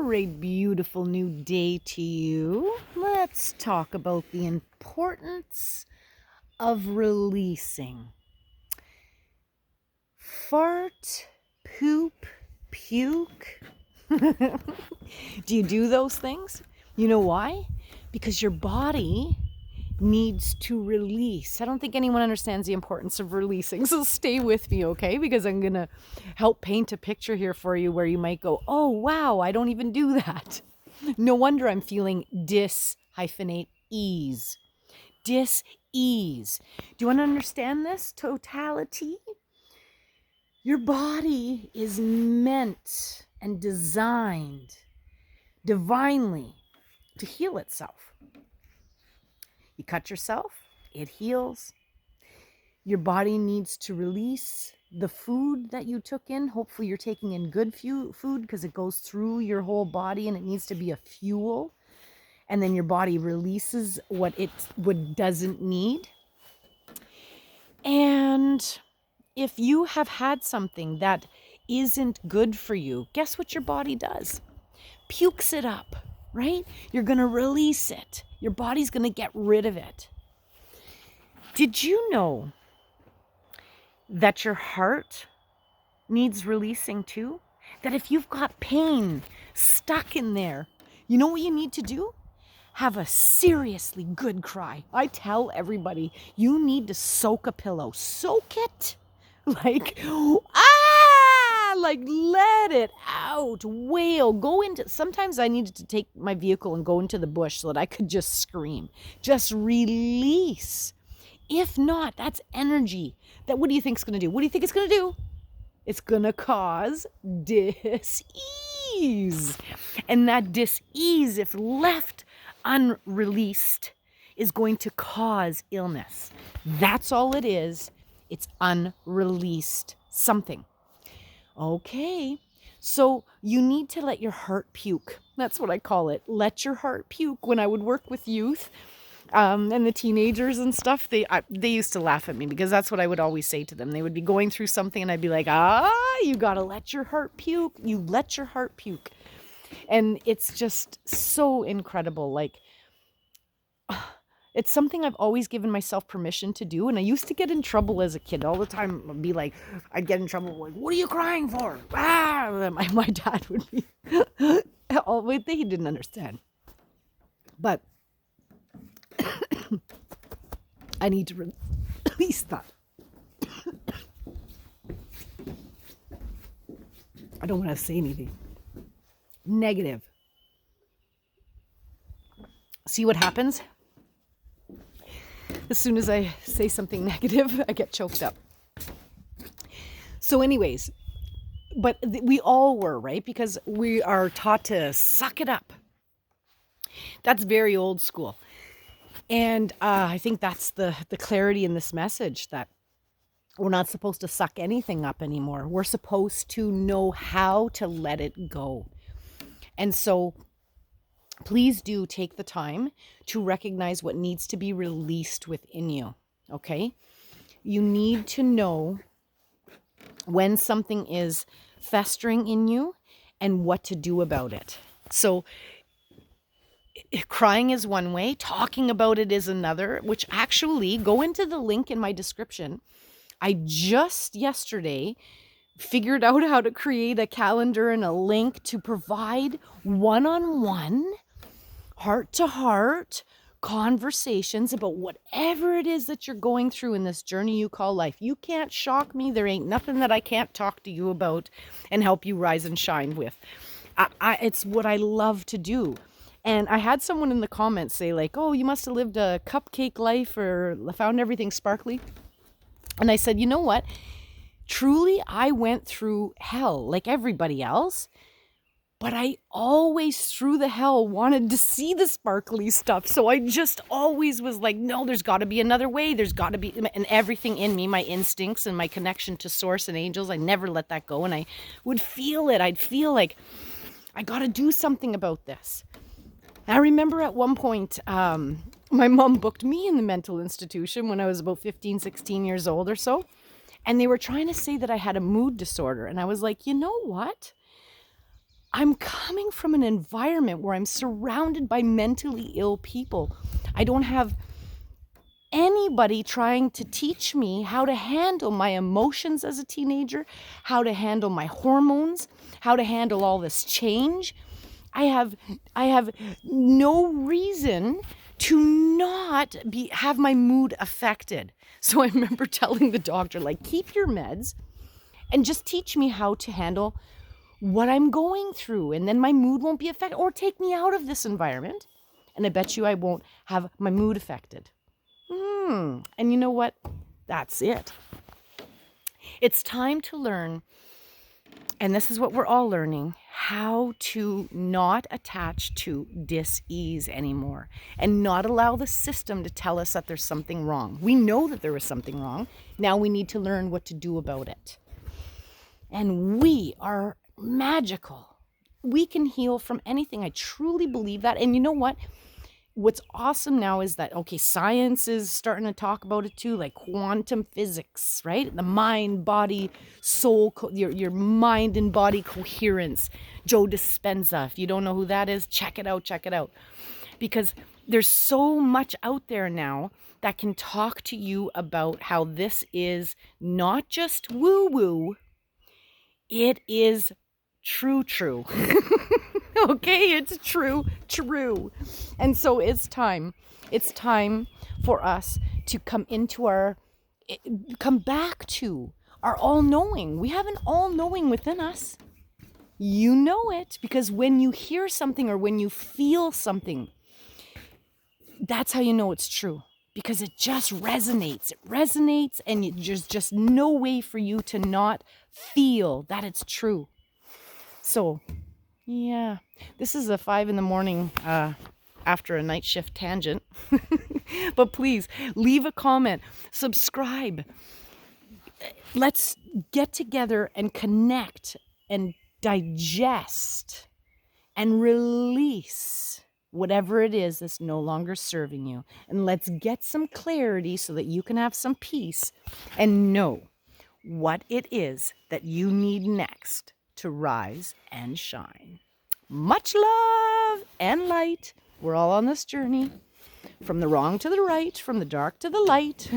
great, beautiful new day to you. Let's talk about the importance of releasing. Fart, poop, puke. Do you do those things? You know why? Because your body needs to release. I don't think anyone understands the importance of releasing. So stay with me, okay? Because I'm going to help paint a picture here for you where you might go, oh, wow, I don't even do that. No wonder I'm feeling dis-ease. Dis-ease. Do you want to understand this? Totality? Your body is meant and designed divinely to heal itself. You cut yourself, it heals. Your body needs to release the food that you took in. Hopefully you're taking in good food because it goes through your whole body and it needs to be a fuel. And then your body releases what doesn't need. And if you have had something that isn't good for you, guess what your body does? Pukes it up, right? You're going to release it. Your body's going to get rid of it. Did you know that your heart needs releasing too? That if you've got pain stuck in there, you know what you need to do? Have a seriously good cry. I tell everybody, you need to soak a pillow. Soak it. Like let it out, wail, sometimes I needed to take my vehicle and go into the bush so that I could just scream, just release. If not, that's energy. What do you think it's going to do? What do you think it's going to do? It's going to cause dis-ease. And that dis-ease, if left unreleased, is going to cause illness. That's all it is. It's unreleased something. Okay, so you need to let your heart puke. That's what I call it. Let your heart puke. When I would work with youth and the teenagers and stuff, they used to laugh at me because that's what I would always say to them. They would be going through something and I'd be like, you got to let your heart puke. You let your heart puke. And it's just so incredible. It's something I've always given myself permission to do. And I used to get in trouble as a kid all the time. I'd get in trouble like, what are you crying for? My dad would be, he didn't understand. But I need to release that. I don't want to say anything negative. See what happens? As soon as I say something negative, I get choked up. So anyways, but we all were, right? Because we are taught to suck it up. That's very old school. And I think that's the clarity in this message, that we're not supposed to suck anything up anymore. We're supposed to know how to let it go. And so please do take the time to recognize what needs to be released within you, okay? You need to know when something is festering in you and what to do about it. So crying is one way, talking about it is another, which actually, go into the link in my description. I just yesterday figured out how to create a calendar and a link to provide one-on-one, heart-to-heart conversations about whatever it is that you're going through in this journey you call life. You can't shock me. There ain't nothing that I can't talk to you about and help you rise and shine with. It's what I love to do. And I had someone in the comments say like, oh, you must have lived a cupcake life or found everything sparkly. And I said, you know what? Truly, I went through hell like everybody else. But I always, through the hell, wanted to see the sparkly stuff. So I just always was like, no, there's got to be another way. There's got to be, and everything in me, my instincts and my connection to source and angels, I never let that go. And I would feel it. I'd feel like, I got to do something about this. I remember at one point, my mom booked me in the mental institution when I was about 15, 16 years old or so. And they were trying to say that I had a mood disorder. And I was like, you know what? I'm coming from an environment where I'm surrounded by mentally ill people. I don't have anybody trying to teach me how to handle my emotions as a teenager, how to handle my hormones, how to handle all this change. I have no reason to not have my mood affected. So I remember telling the doctor, like, keep your meds and just teach me how to handle what I'm going through, and then my mood won't be affected, or take me out of this environment and I bet you I won't have my mood affected. And you know what? That's it. It's time to learn, and this is what we're all learning, how to not attach to dis-ease anymore and not allow the system to tell us that there's something wrong. We know that there is something wrong. Now we need to learn what to do about it. And we are magical. We can heal from anything. I truly believe that. And you know what? What's awesome now is that, okay, science is starting to talk about it too, like quantum physics, right? The mind, body, soul, your mind and body coherence. Joe Dispenza, if you don't know who that is, check it out. Because there's so much out there now that can talk to you about how this is not just woo-woo, it is true. Okay, it's true. And so it's time for us to come back to our all-knowing. We have an all-knowing within us. You know it, because when you hear something or when you feel something, that's how you know it's true, because it just resonates. And there's just no way for you to not feel that it's true. So, yeah, this is a 5 a.m. After a night shift tangent. But please leave a comment, subscribe. Let's get together and connect and digest and release whatever it is that's no longer serving you. And let's get some clarity so that you can have some peace and know what it is that you need next to rise and shine. Much love and light. We're all on this journey, from the wrong to the right, from the dark to the light.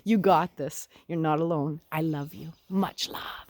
You got this. You're not alone. I love you. Much love.